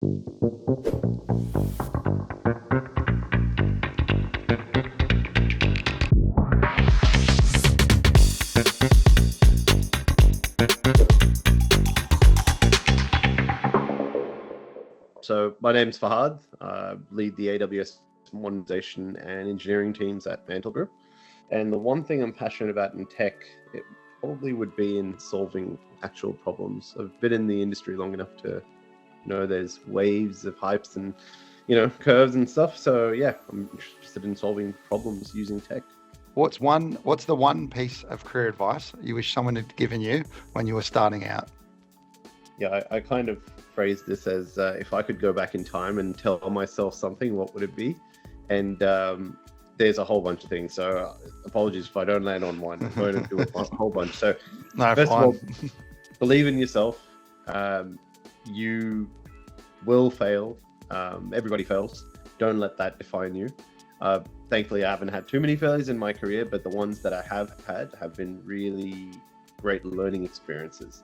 So my name's Fahad. I lead the AWS modernization and engineering teams at Mantel Group. And the one thing I'm passionate about in tech, it probably would be in solving actual problems. I've been in the industry long enough to know there's waves of hypes and curves and stuff. So yeah, I'm interested in solving problems using tech. What's the one piece of career advice you wish someone had given you when you were starting out? Yeah, I kind of phrased this as if I could go back in time and tell myself something, what would it be? And there's a whole bunch of things. So apologies if I don't land on one. I'm going to do a whole bunch. So first of all, believe in yourself. You will fail. Everybody fails. Don't let that define you. Thankfully, I haven't had too many failures in my career, but the ones that I have had have been really great learning experiences.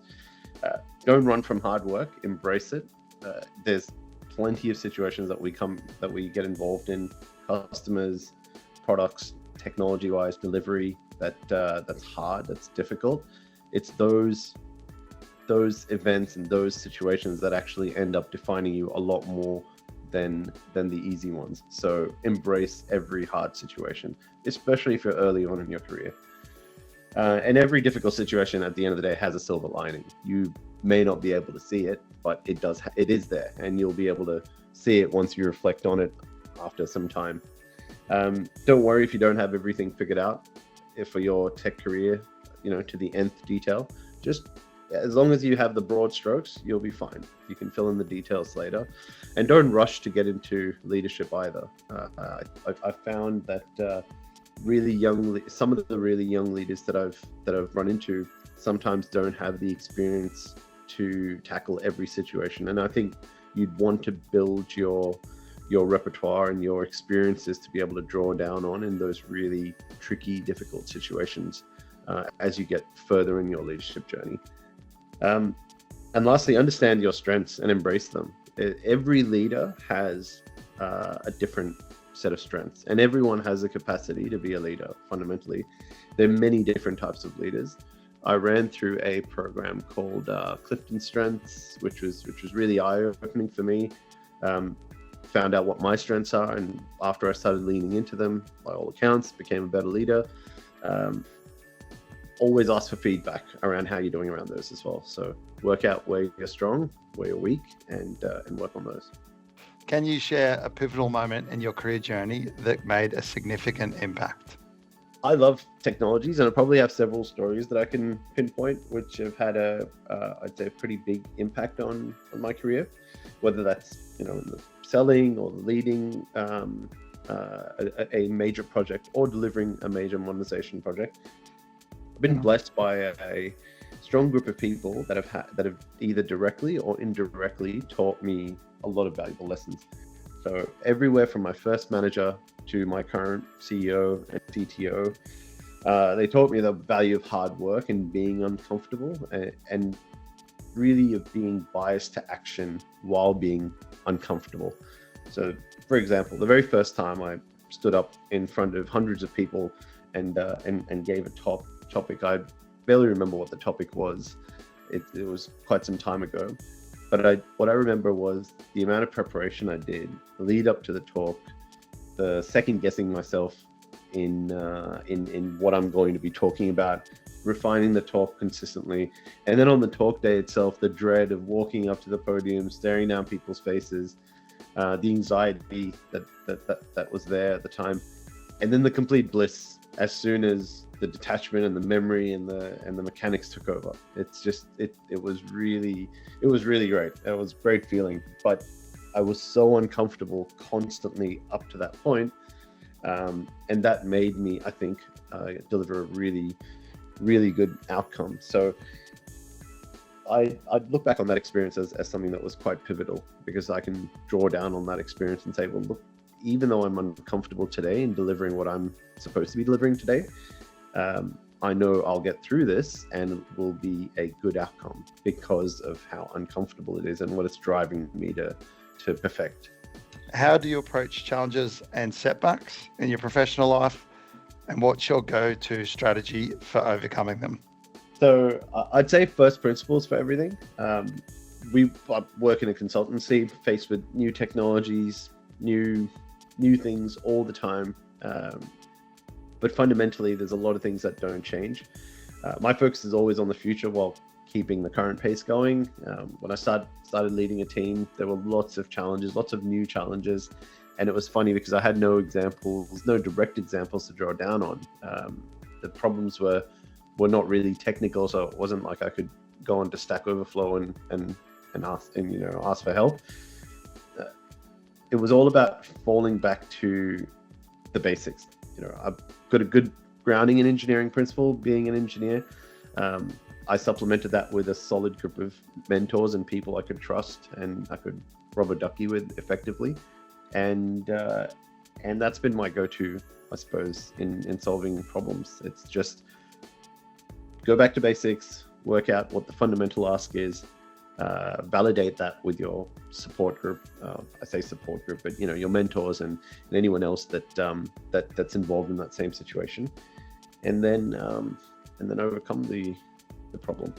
Don't run from hard work, embrace it. There's plenty of situations that we get involved in, customers, products, technology-wise, delivery, that's hard, that's difficult. It's those events and those situations that actually end up defining you a lot more than the easy ones. So embrace every hard situation, especially if you're early on in your career. And every difficult situation at the end of the day has a silver lining. You may not be able to see it, but it is there, and you'll be able to see it once you reflect on it after some time. Don't worry if you don't have everything figured out for your tech career, to the nth detail. Just as long as you have the broad strokes, you'll be fine. You can fill in the details later, and don't rush to get into leadership either. I found that some of the really young leaders that I've run into sometimes don't have the experience to tackle every situation, and I think you'd want to build your repertoire and your experiences to be able to draw down on in those really tricky, difficult situations as you get further in your leadership journey. And lastly, understand your strengths and embrace them. Every leader has a different set of strengths, and everyone has the capacity to be a leader. Fundamentally, there are many different types of leaders. I ran through a program called Clifton Strengths, which was really eye-opening for me. Found out what my strengths are, and after I started leaning into them, by all accounts, became a better leader. Always ask for feedback around how you're doing around those as well. So work out where you're strong, where you're weak, and work on those. Can you share a pivotal moment in your career journey that made a significant impact? I love technologies, and I probably have several stories that I can pinpoint, which have had I'd say a pretty big impact on my career, whether that's in the selling or leading a major project or delivering a major modernization project. I've been blessed by a strong group of people that have either directly or indirectly taught me a lot of valuable lessons. So everywhere from my first manager to my current CEO and CTO, they taught me the value of hard work and being uncomfortable, and really of being biased to action while being uncomfortable. So, for example, the very first time I stood up in front of hundreds of people and gave a topic, I barely remember what the topic was. It was quite some time ago. But what I remember was the amount of preparation I did, the lead up to the talk, the second guessing myself in what I'm going to be talking about, refining the talk consistently, and then on the talk day itself, the dread of walking up to the podium, staring down people's faces, the anxiety that was there at the time, and then the complete bliss as soon as the detachment and the memory and the mechanics took over. It's just it was really great. It was a great feeling, but I was so uncomfortable constantly up to that point, and that made me, I think, deliver a really good outcome. So I look back on that experience as something that was quite pivotal, because I can draw down on that experience and say, well, look, even though I'm uncomfortable today in delivering what I'm supposed to be delivering today, I know I'll get through this and it will be a good outcome because of how uncomfortable it is and what it's driving me to to perfect. How do you approach challenges and setbacks in your professional life? And what's your go-to strategy for overcoming them? So I'd say first principles for everything. We work in a consultancy, faced with new technologies, new things all the time. But fundamentally, there's a lot of things that don't change. My focus is always on the future while keeping the current pace going. When I started leading a team, there were lots of challenges, lots of new challenges. And it was funny because I had no direct examples to draw down on. The problems were not really technical, so it wasn't like I could go onto Stack Overflow and ask for help. It was all about falling back to the basics. I've got a good grounding in engineering principle, being an engineer. I supplemented that with a solid group of mentors and people I could trust and I could rubber ducky with effectively. And that's been my go-to, I suppose, in solving problems. It's just go back to basics, work out what the fundamental ask is, validate that with your support group. I say support group, but your mentors and anyone else that's involved in that same situation, and then overcome the problem.